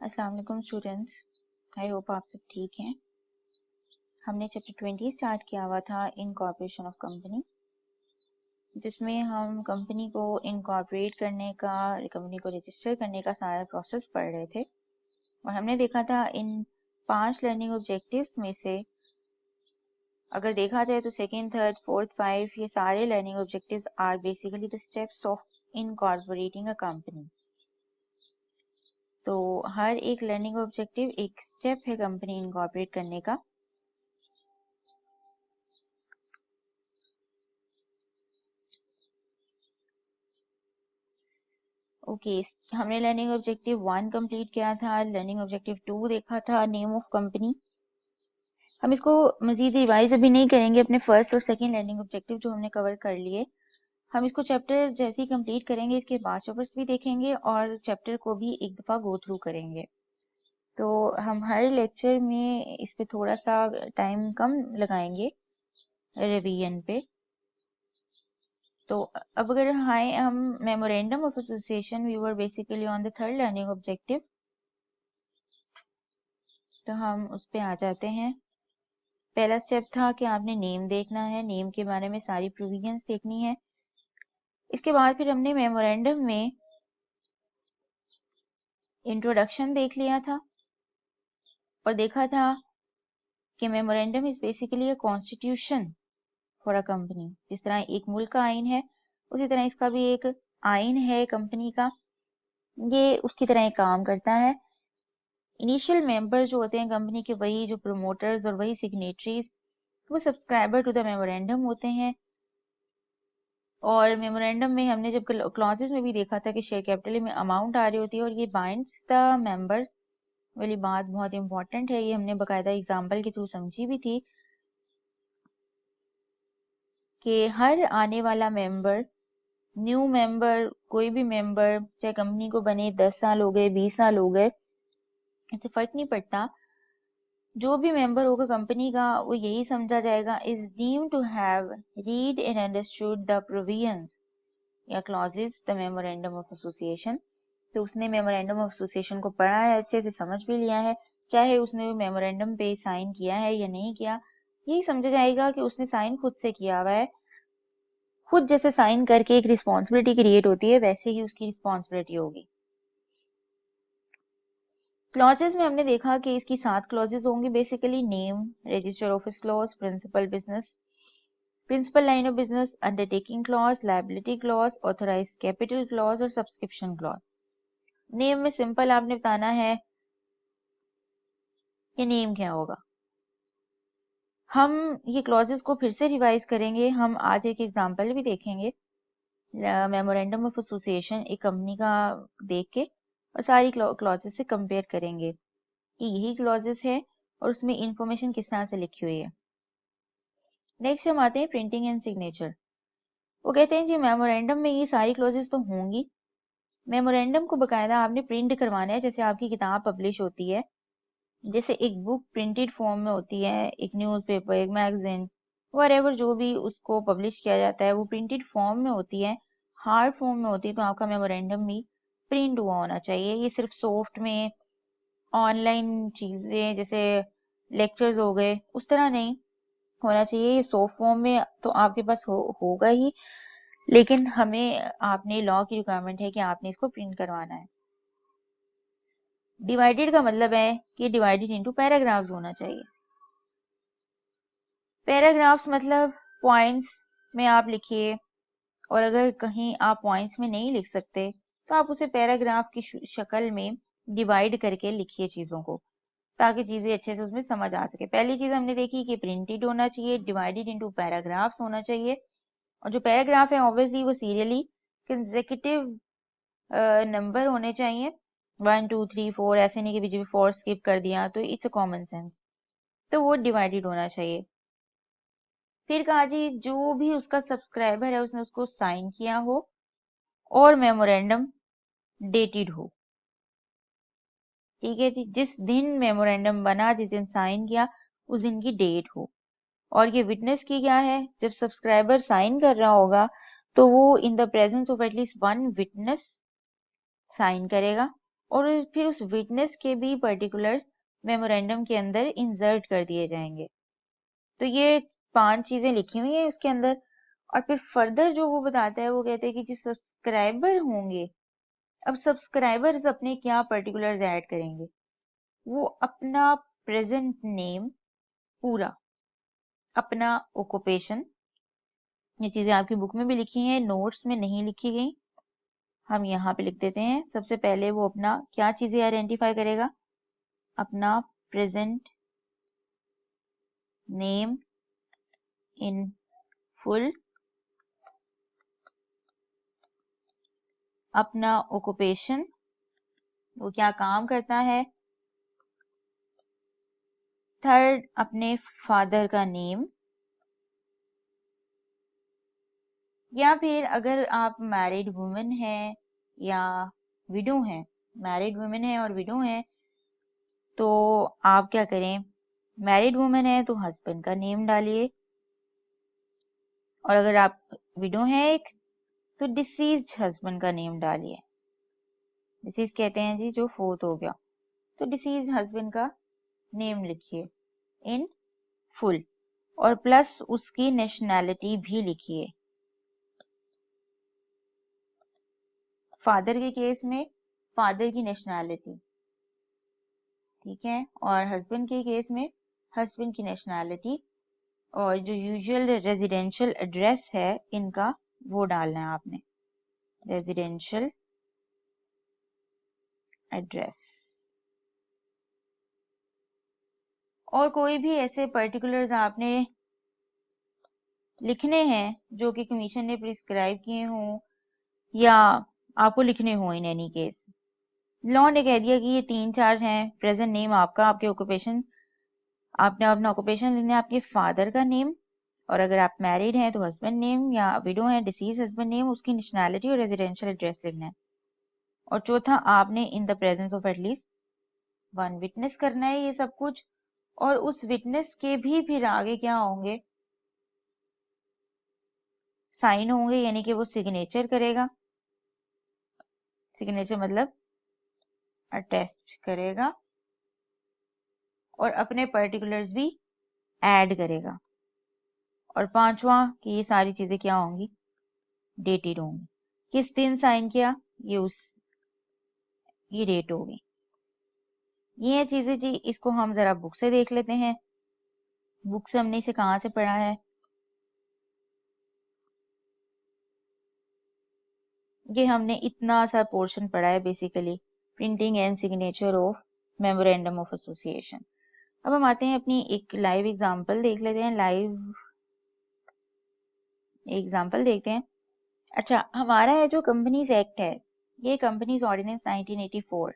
अस्सलाम वालेकुम students, I hope आप सब ठीक हैं। हमने चैप्टर 20 स्टार्ट किया हुआ था इनकॉर्पोरेशन ऑफ कंपनी, जिसमें हम कंपनी को इनकॉर्पोरेट करने का, कंपनी को रजिस्टर करने का सारा प्रोसेस पढ़ रहे थे। और हमने देखा था इन 5 लर्निंग ऑब्जेक्टिव्स में से अगर देखा जाए तो सेकेंड, थर्ड, फोर्थ, 5 ये सारे learning objectives are basically the steps of incorporating a company. तो हर एक लर्निंग ऑब्जेक्टिव एक स्टेप है कंपनी इनकॉर्पोरेट करने का। ओके, हमने लर्निंग ऑब्जेक्टिव 1 कंप्लीट किया था, लर्निंग ऑब्जेक्टिव 2 देखा था, नेम ऑफ कंपनी। हम इसको मजीद रिवाइज अभी नहीं करेंगे, अपने फर्स्ट और सेकंड लर्निंग ऑब्जेक्टिव जो हमने कवर कर लिए। हम इसको चैप्टर जैसे ही कंप्लीट करेंगे इसके बाद चैप्टर्स भी देखेंगे और चैप्टर को भी एक दफा गो थ्रू करेंगे। तो हम हर लेक्चर में इस पे थोड़ा सा टाइम कम लगाएंगे रिवीजन पे। तो अब अगर हम memorandum of association, we were basically on the third learning objective, तो हम उस पे आ जाते हैं। पहला स्टेप था कि आपने नेम देखना है, नेम के बारे में सारी प्रोविजंस देखनी है। इसके बाद फिर हमने मेमोरेंडम में इंट्रोडक्शन देख लिया था और देखा था कि memorandum is basically a constitution for a company. जिस तरह एक मुल्क का आइन है उसी तरह इसका भी एक आइन है कंपनी का, ये उसकी तरह एक काम करता है। इनिशियल मेंबर जो होते हैं कंपनी के, वही जो प्रोमोटर्स और वही सिग्नेटरीज, वो सब्सक्राइबर टू द मेमोरेंडम होते हैं। और मेमोरेंडम में हमने जब क्लॉजेस में भी देखा था कि शेयर कैपिटल में अमाउंट आ रही होती है और ये बाइंड्स द मेंबर्स वाली बात बहुत इंपॉर्टेंट है। ये हमने बकायदा एग्जांपल के थ्रू समझी भी थी कि हर आने वाला मेंबर, न्यू मेंबर, कोई भी मेंबर, चाहे कंपनी को बने 10 साल हो गए, 20 साल हो गए, इससे फर्क नहीं पड़ता, जो भी मेंबर होगा कंपनी का वो यही समझा जाएगा is deemed to have read and understood the provisions या clauses the memorandum of association. तो उसने मेमोरेंडम ऑफ एसोसिएशन को पढ़ा है, अच्छे से समझ भी लिया है, चाहे उसने मेमोरेंडम पे साइन किया है या नहीं किया, यही समझा जाएगा कि उसने साइन खुद से किया हुआ है। खुद जैसे साइन करके एक रिस्पॉन्सिबिलिटी क्रिएट होती है, वैसे ही उसकी रिस्पॉन्सिबिलिटी होगी। क्लॉजेस में हमने देखा कि इसकी 7 क्लॉजेस होंगी basically: name, register office clause, principal business, principal line of business, undertaking clause, liability clause, authorised capital clause और सब्सक्रिप्शन क्लॉज। नेम में सिंपल आपने बताना है कि नेम क्या होगा। हम ये क्लॉजेस को फिर से रिवाइज करेंगे, हम आज एक एग्जांपल भी देखेंगे मेमोरेंडम ऑफ एसोसिएशन एक कंपनी का देख के, और सारी क्लॉजेस से कंपेयर करेंगे कि यही क्लॉजेस है और उसमें इंफॉर्मेशन किस तरह से लिखी हुई है। नेक्स्ट हम आते हैं प्रिंटिंग एंड सिग्नेचर। वो कहते हैं जी मेमोरेंडम में ये सारी क्लॉजेस तो होंगी, मेमोरेंडम को बकायदा आपने प्रिंट करवाना है, जैसे आपकी किताब पब्लिश होती है, जैसे एक बुक प्रिंटेड फॉर्म में होती है, एक न्यूज़पेपर, एक मैगजीन, व्हाटएवर जो भी उसको पब्लिश किया जाता है वो प्रिंटेड फॉर्म में होती है, हार्ड फॉर्म में होती है। तो आपका मेमोरेंडम भी प्रिंट हुआ होना चाहिए। ये सिर्फ सॉफ्ट में ऑनलाइन चीजें जैसे लेक्चर्स हो गए उस तरह नहीं होना चाहिए। ये सॉफ्ट फॉर्म में तो आपके पास होगा ही, लेकिन हमें, आपने लॉ की रिक्वायरमेंट है कि आपने इसको प्रिंट करवाना है। डिवाइडेड का मतलब है कि डिवाइडेड इनटू पैराग्राफ्स होना चाहिए। पैराग्राफ्स मतलब पॉइंट्स में आप लिखिए, और अगर कहीं आप पॉइंट्स में नहीं लिख सकते तो आप उसे पैराग्राफ की शक्ल में डिवाइड करके लिखिए चीजों को, ताकि चीजें अच्छे से उसमें समझ आ सके। पहली चीज हमने देखी कि प्रिंटेड होना चाहिए, डिवाइडेड इनटू पैराग्राफ्स होना चाहिए, और जो पैराग्राफ है ऑब्वियसली वो सीरियली कंसेक्यूटिव नंबर होने चाहिए, 1 2 3 4, ऐसे नहीं कि बीच में 4 स्किप कर दिया, तो इट्स अ कॉमन सेंस। तो वो डिवाइडेड होना चाहिए। फिर कहा जी जो भी उसका सब्सक्राइबर है उसने उसको साइन किया हो और मेमोरेंडम डेटेड हो। ठीक है जी, जिस दिन मेमोरेंडम बना, जिस दिन साइन किया, उस दिन की डेट हो। और ये विटनेस की क्या है, जब सब्सक्राइबर साइन कर रहा होगा तो वो in the presence of at least 1 witness sign करेगा, और फिर उस विटनेस के भी पर्टिकुलर्स मेमोरेंडम के अंदर इंसर्ट कर दिए जाएंगे। तो ये 5 चीजें लिखी हुई है उसके अंदर। और फिर फर्दर जो वो बताता है, वो कहते हैं कि जो सब्सक्राइबर होंगे, अब सब्सक्राइबर्स अपने क्या पर्टिकुलर्स ऐड करेंगे, वो अपना प्रेजेंट नेम पूरा, अपना ओक्यूपेशन, ये चीजें आपकी बुक में भी लिखी हैं, नोट्स में नहीं लिखी गई, हम यहाँ पे लिख देते हैं। सबसे पहले वो अपना क्या चीजें आइडेंटिफाई करेगा, अपना प्रेजेंट नेम इन फुल, अपना ओक्यूपेशन, वो क्या काम करता है, थर्ड अपने फादर का नेम, या फिर अगर आप मैरिड वुमेन हैं या विडो हैं, मैरिड वुमेन है और विडो है, तो आप क्या करें, मैरिड वुमेन है तो हस्बैंड का नेम डालिए, और अगर आप विडो हैं एक, तो डिसीज्ड हस्बैंड का नेम डालिए। डिसीज कहते हैं जी जो फोर्थ हो गया, तो डिसीज हस्बैंड का नेम लिखिए इन फुल, और प्लस उसकी नेशनैलिटी भी लिखिए। फादर के केस में फादर की नेशनैलिटी, ठीक है, और हस्बैंड के केस में हस्बैंड की नेशनैलिटी, और जो यूजुअल रेजिडेंशियल एड्रेस है इनका वो डालना है आपने, रेजिडेंशियल एड्रेस। और कोई भी ऐसे पर्टिकुलर्स आपने लिखने हैं जो कि कमीशन ने प्रिस्क्राइब किए हों या आपको लिखने हो, इन एनी केस लॉ ने कह दिया कि ये 3-4 हैं, प्रेजेंट नेम आपका, आपके ऑक्यूपेशन, आपने अपना ऑक्यूपेशन लिखना है, आपके फादर का नेम, और अगर आप मैरिड हैं तो हस्बैंड नेम, या विडो हैं डिसीज हस्बैंड नेम, उसकी नेशनैलिटी और रेजिडेंशियल एड्रेस लिखना है। और चौथा आपने इन the presence of at least one witness करना है ये सब कुछ। और उस विटनेस के भी फिर आगे क्या होंगे, साइन होंगे, यानी कि वो सिग्नेचर करेगा, सिग्नेचर मतलब अटेस्ट करेगा, और अपने पर्टिकुलर्स भी ऐड करेगा। और पांचवा कि ये सारी चीजें क्या होंगी, डेटेड होंगी, किस दिन साइन किया, ये डेट होगी। ये चीजें जी, इसको हम जरा बुक से देख लेते हैं, बुक से हमने इसे कहाँ से पढ़ा है। ये हमने इतना सा पोर्शन पढ़ा है basically, printing and signature of memorandum of association. अब हम आते हैं अपनी एक लाइव एग्जांपल देख लेते हैं, लाइव एग्जांपल देखते हैं। अच्छा, हमारा है जो कंपनीज एक्ट है, ये कंपनीज ऑर्डिनेंस 1984।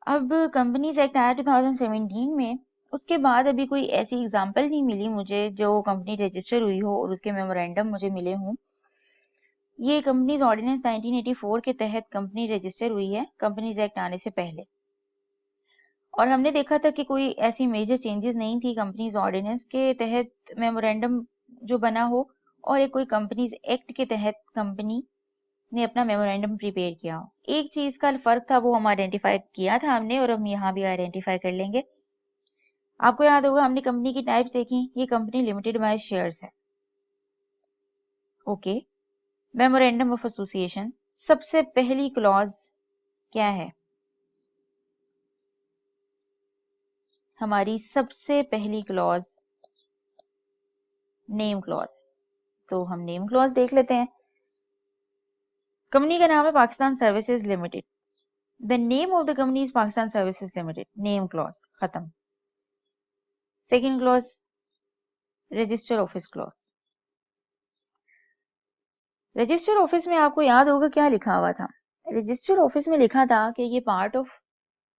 अब कंपनीज एक्ट आया 2017 में, उसके बाद अभी कोई ऐसी एग्जांपल नहीं मिली मुझे जो कंपनी रजिस्टर हुई हो और उसके मेमोरेंडम मुझे मिले हों। ये कंपनीज ऑर्डिनेंस 1984 के तहत कंपनी रजिस्टर हुई है, कंपनीज एक्ट आने से पहले। और हमने देखा था कि कोई ऐसी मेजर चेंजेस नहीं थी कंपनीज ऑर्डिनेंस के तहत मेमोरेंडम जो बना हो, और एक कोई कंपनीज एक्ट के तहत कंपनी ने अपना मेमोरेंडम प्रिपेयर किया हो। एक चीज का फर्क था, वो हम आइडेंटिफाई किया था हमने, और हम यहाँ भी आइडेंटिफाई कर लेंगे। आपको याद होगा हमने कंपनी की टाइप्स देखी, ये कंपनी लिमिटेड बाय शेयर्स है, ओके। मेमोरेंडम ऑफ एसोसिएशन, सबसे पहली क्लॉज क्या है, हमारी सबसे पहली क्लॉज नेम क्लॉज, तो हम नेम क्लॉज देख लेते हैं। कंपनी का नाम है Pakistan Services Limited, the name of the company is Pakistan Services Limited, name clause खत्म। Second clause register office clause, register office में आपको याद होगा क्या लिखा हुआ था, रजिस्टर ऑफिस में लिखा था कि ये पार्ट ऑफ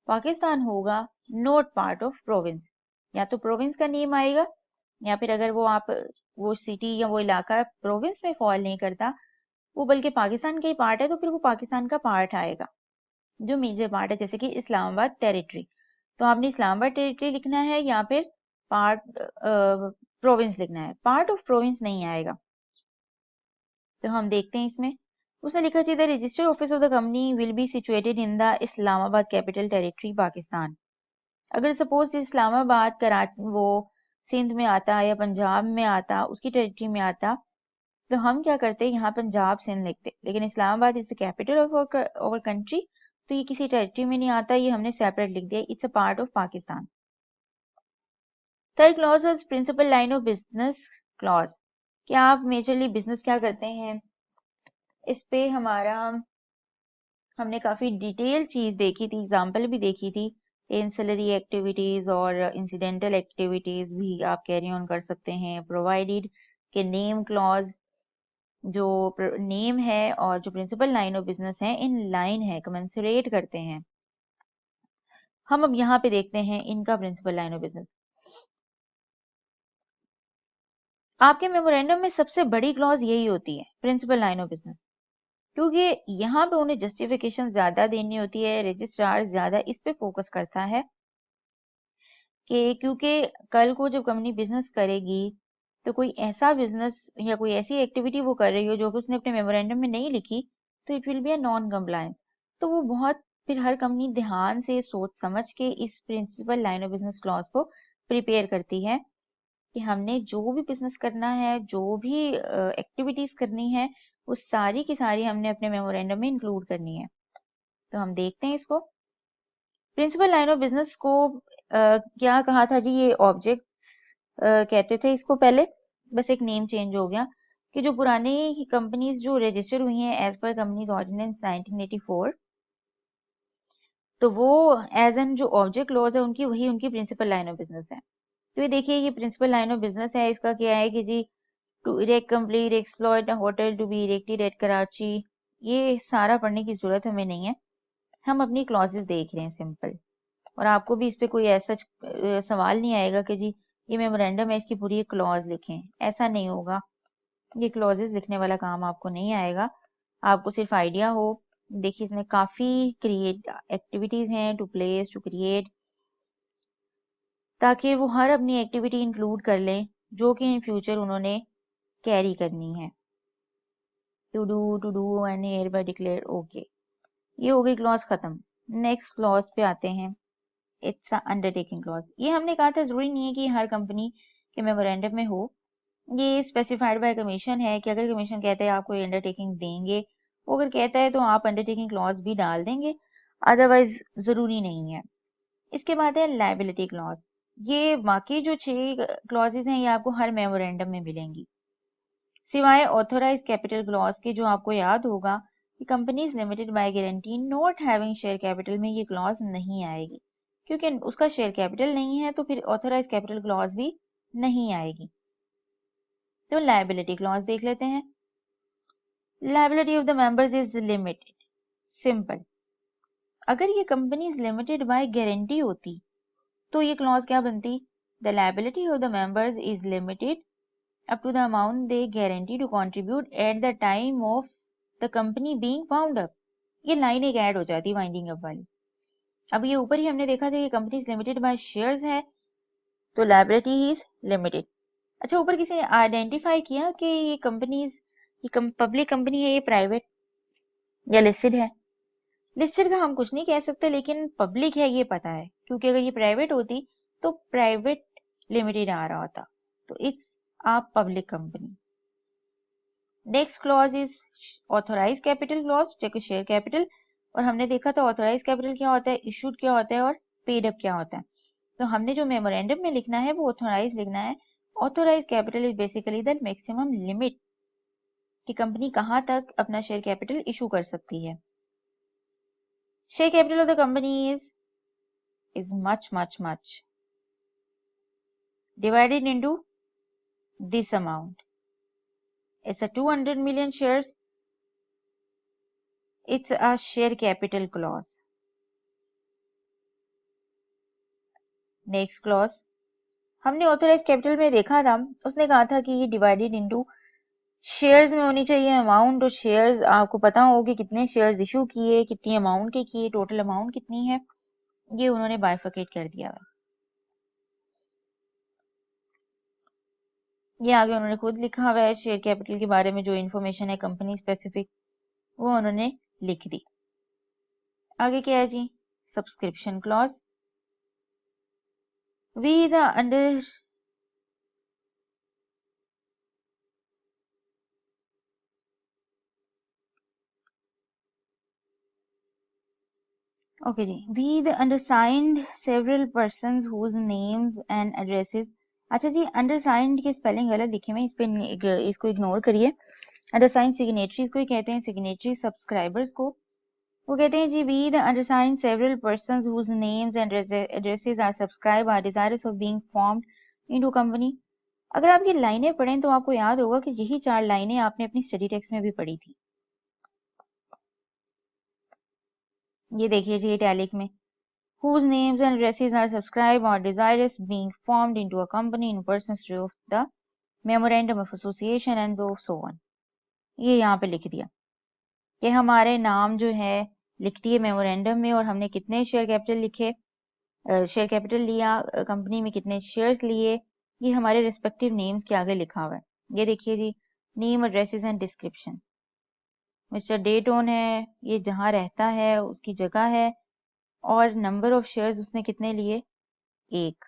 पाकिस्तान होगा, नॉट पार्ट ऑफ प्रोविंस। या तो प्रोविंस का नेम आएगा, या फिर अगर वो सिटी या वो इलाका प्रोविंस में फॉल नहीं करता, वो बल्कि पाकिस्तान का ही पार्ट है, तो फिर वो पाकिस्तान का पार्ट आएगा जो मेजर पार्ट है, जैसे कि इस्लामाबाद टेरिटरी, तो आपने इस्लामाबाद टेरिटरी लिखना है या फिर पार्ट प्रोविंस लिखना है, पार्ट ऑफ प्रोविंस नहीं आएगा। तो हम देखते हैं इसमें, उसने लिखा थी the registered office of the company will be situated in the Islamabad capital territory Pakistan. अगर सपोज इस्लामाबाद कराची वो सिंध में आता या पंजाब में आता, उसकी टेरिटरी में आता, तो हम क्या करते हैं, यहाँ पंजाब सिंध लिखते, लेकिन Islamabad is the capital of our country, तो ये किसी टेरिटरी में नहीं आता, ये हमने सेपरेट लिख दिया, it's a part of Pakistan. Third clause is principal line of business clause. क्या आप मेजरली बिजनेस क्या करते हैं, इस पे हमारा हमने काफी डिटेल चीज देखी थी, एग्जाम्पल भी देखी थी। एंसिलरी एक्टिविटीज और इंसिडेंटल एक्टिविटीज भी आप कैरी ऑन कर सकते हैं, प्रोवाइडेड के नेम क्लॉज जो नेम है और जो प्रिंसिपल लाइन ऑफ बिजनेस है इन लाइन है, कमेंसुरेट करते हैं। हम अब यहाँ पे देखते हैं इनका प्रिंसिपल लाइन ऑफ बिजनेस। आपके मेमोरेंडम में सबसे बड़ी क्लॉज यही होती है, प्रिंसिपल लाइन ऑफ बिजनेस, क्योंकि यहाँ पे उन्हें जस्टिफिकेशन ज्यादा देनी होती है, रजिस्ट्रार ज्यादा इस पे फोकस करता है कि क्योंकि कल को जब कंपनी बिजनेस करेगी तो कोई ऐसा बिजनेस या कोई ऐसी एक्टिविटी वो कर रही हो जो कि उसने अपने मेमोरेंडम में नहीं लिखी, तो it will be a non compliance. तो वो बहुत फिर हर कंपनी ध्यान से सोच समझ के इस principal line of business clause को प्रिपेयर करती है कि हमने जो भी बिजनेस करना है, जो भी एक्टिविटीज करनी है, वो सारी की सारी हमने अपने मेमोरेंडम में इंक्लूड करनी है। तो हम देखते हैं इसको। प्रिंसिपल लाइन ऑफ बिजनेस को क्या कहा था जी, ये ऑब्जेक्ट कहते थे इसको पहले, बस एक नेम चेंज हो गया कि जो पुरानी कंपनीज जो रजिस्टर्ड हुई हैं एज पर कंपनीज ऑर्डिनेंस 1984, तो वो एज एन जो ऑब्जेक्ट क्लॉज है उनकी, वही उनकी प्रिंसिपल लाइन ऑफ बिजनेस है। तो ये देखिए, ये प्रिंसिपल लाइन ऑफ बिजनेस है, इसका क्या है कि जी to erect complete exploit a hotel to be erected at Karachi. ये सारा पढ़ने की जरूरत हमें नहीं है, हम अपनी क्लॉजेस देख रहे हैं सिंपल, और आपको भी इस पे कोई ऐसा सवाल नहीं आएगा कि जी ये मेमोरेंडम है इसकी पूरी क्लॉज लिखें, ऐसा नहीं होगा। ये क्लॉजेस लिखने वाला काम आपको नहीं आएगा, आपको सिर्फ आइडिया हो। देखिए इसमें काफी क्रिएट एक्टिविटीज हैं, टू प्लेस, टू क्रिएट, ताकि वो हर अपनी एक्टिविटी इंक्लूड कर लें जो कि इन फ्यूचर उन्होंने कैरी करनी है। To do and hereby declare, okay, ये हो गई क्लॉज खत्म। नेक्स्ट क्लॉज पे आते हैं, इट्स अंडरटेकिंग क्लॉज। ये हमने कहा था जरूरी नहीं है कि हर कंपनी के मेमोरेंडम में हो, ये स्पेसिफाइड बाय कमीशन है कि अगर कमीशन कहता है आपको ये अंडरटेकिंग देंगे, वो अगर कहता है तो आप अंडरटेकिंग क्लॉज भी डाल देंगे, अदरवाइज जरूरी नहीं है। इसके बाद है लायबिलिटी क्लॉज। ये बाकी जो 6 क्लॉजेज हैं ये आपको हर मेमोरेंडम में मिलेंगी, सिवाय ऑथोराइज कैपिटल क्लॉज के, जो आपको याद होगा कि companies limited by guarantee not having share capital में ये क्लॉज नहीं आएगी, क्योंकि उसका शेयर कैपिटल नहीं है, तो फिर ऑथोराइज कैपिटल क्लॉज भी नहीं आएगी। तो लायबिलिटी क्लॉज देख लेते हैं। Liability of the members is limited, simple. अगर ये कंपनीज लिमिटेड बाय गारंटी होती तो ये क्लॉज क्या बनती, the liability of the members is limited up to the amount they guarantee to contribute at the time of the company being wound up। ये line एक add हो जाती winding up वाली। अब ये ऊपर ही हमने देखा था कि कंपनीज लिमिटेड बाय शेयर्स है, तो लायबिलिटी इज लिमिटेड। अच्छा, ऊपर किसी ने आइडेंटिफाई किया कि ये कंपनीज, ये पब्लिक कंपनी है, ये प्राइवेट या लिस्टेड है? लिस्टेड का हम कुछ नहीं कह सकते, लेकिन पब्लिक है ये पता है, क्योंकि अगर ये प्राइवेट होती तो प्राइवेट लिमिटेड आ रहा होता, तो it's a public company. Next clause is authorise capital clause, जो कि शेयर कैपिटल, और हमने देखा था ऑथोराइज कैपिटल क्या होता है, इशूड क्या होता है और पेड अप क्या होता है। तो हमने जो मेमोरेंडम में लिखना है वो ऑथोराइज लिखना है। Authorise capital is basically the maximum limit कि कंपनी कहां तक अपना शेयर कैपिटल इशू कर सकती है। Share capital of the company is much much much divided into this amount. It's a 200 million shares. It's a share capital clause. Next clause हमने authorise capital में देखा था, उसने कहा था कि ये डिवाइडेड इनटू शेयर्स में होनी चाहिए अमाउंट, और शेयर्स आपको पता हो कि कितने शेयर्स इशू किए, कितनी अमाउंट के किए, टोटल अमाउंट कितनी है, ये उन्होंने बाइफरकेट कर दिया है। ये आगे उन्होंने खुद लिखा हुआ है शेयर कैपिटल के बारे में जो इन्फॉर्मेशन है कंपनी स्पेसिफिक। वो उन्होंने लिख दी। आगे क्या है जी, subscription clause. We the under okay जी, we the undersigned several persons whose names and addresses. अच्छा जी, अंडरसाइंड की स्पेलिंग गलत लिखी है, इस पे इसको इग्नोर करिए। अंडरसाइंड सिग्नेटरीज को ही कहते हैं, सिग्नेटरी सब्सक्राइबर्स को। वो कहते हैं जी, we the undersigned several persons whose names and addresses are subscribe are desirous of being formed into company. अगर आप ये लाइनें पढ़ें तो आपको याद होगा कि यही 4 लाइनें आपने अपनी स्टडी टेक्स्ट में भी पढ़ी थी। ये देखिए जी, इटैलिक में, whose names and addresses are subscribed or desirous being formed into a company in persons of the memorandum of association and so on। ये यहाँ पे लिख दिया कि हमारे नाम जो है लिख दिए मेमोरेंडम में, और हमने कितने शेयर कैपिटल लिखे, शेयर कैपिटल लिया, कंपनी में कितने शेयर्स लिए, ये हमारे रिस्पेक्टिव नेम्स के आगे लिखा हुआ है। ये देखिए जी, name, addresses and description. Mister Dayton है, ये जहाँ रहता है उसकी जगह है, और नंबर ऑफ शेयर्स उसने कितने लिए, 1।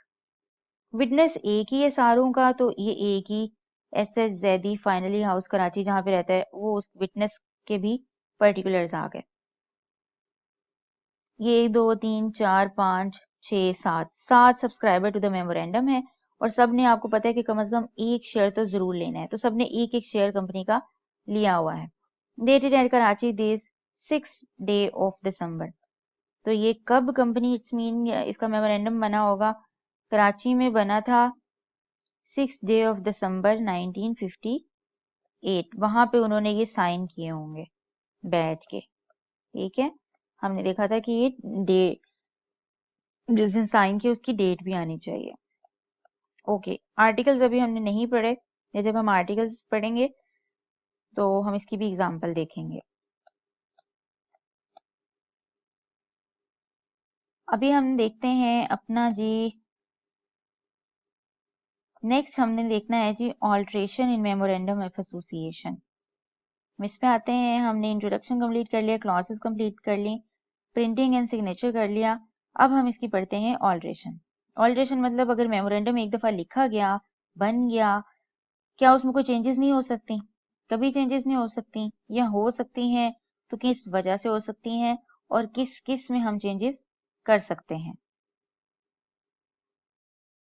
विटनेस एक ही है सारों का, तो ये एक ही SS Zaidi finally house Karachi जहाँ पे रहता है, वो उस विटनेस के भी पर्टिकुलर्स आ गए। ये 1 2 3 4 5 6 7 सब्सक्राइबर टू द मेमोरेंडम है, और सब ने, आपको पता है कि कम से कम एक शेयर तो जरूर लेना है, तो सब ने एक एक शेयर कंपनी का लिया हुआ है। Dated at Karachi this 6 day of December. तो ये कब कंपनी, इट्स मीन इसका मेमोरेंडम बना होगा, कराची में बना था 6 डे ऑफ दिसंबर 1958। वहां पे उन्होंने ये साइन किए होंगे बैठ के। ठीक है, हमने देखा था कि ये डेट जिस दिन साइन किए उसकी डेट भी आनी चाहिए। ओके, आर्टिकल्स अभी हमने नहीं पढ़े, या जब हम आर्टिकल्स पढ़ेंगे तो हम इसकी भी एग्जांपल देखेंगे। अभी हम देखते हैं अपना जी, नेक्स्ट हमने देखना है जी alteration in memorandum of association. इस पे आते हैं, हमने इंट्रोडक्शन कंप्लीट कर लिया, क्लासेस कंप्लीट कर ली, प्रिंटिंग एंड सिग्नेचर कर लिया। अब हम इसकी पढ़ते हैं ऑल्ट्रेशन। ऑल्ट्रेशन मतलब अगर मेमोरेंडम एक दफा लिखा गया, बन गया, क्या उसमें कोई चेंजेस नहीं हो सकती? कभी चेंजेस नहीं हो सकती, या हो सकती हैं तो किस वजह से हो सकती हैं, और किस किस में हम चेंजेस कर सकते हैं।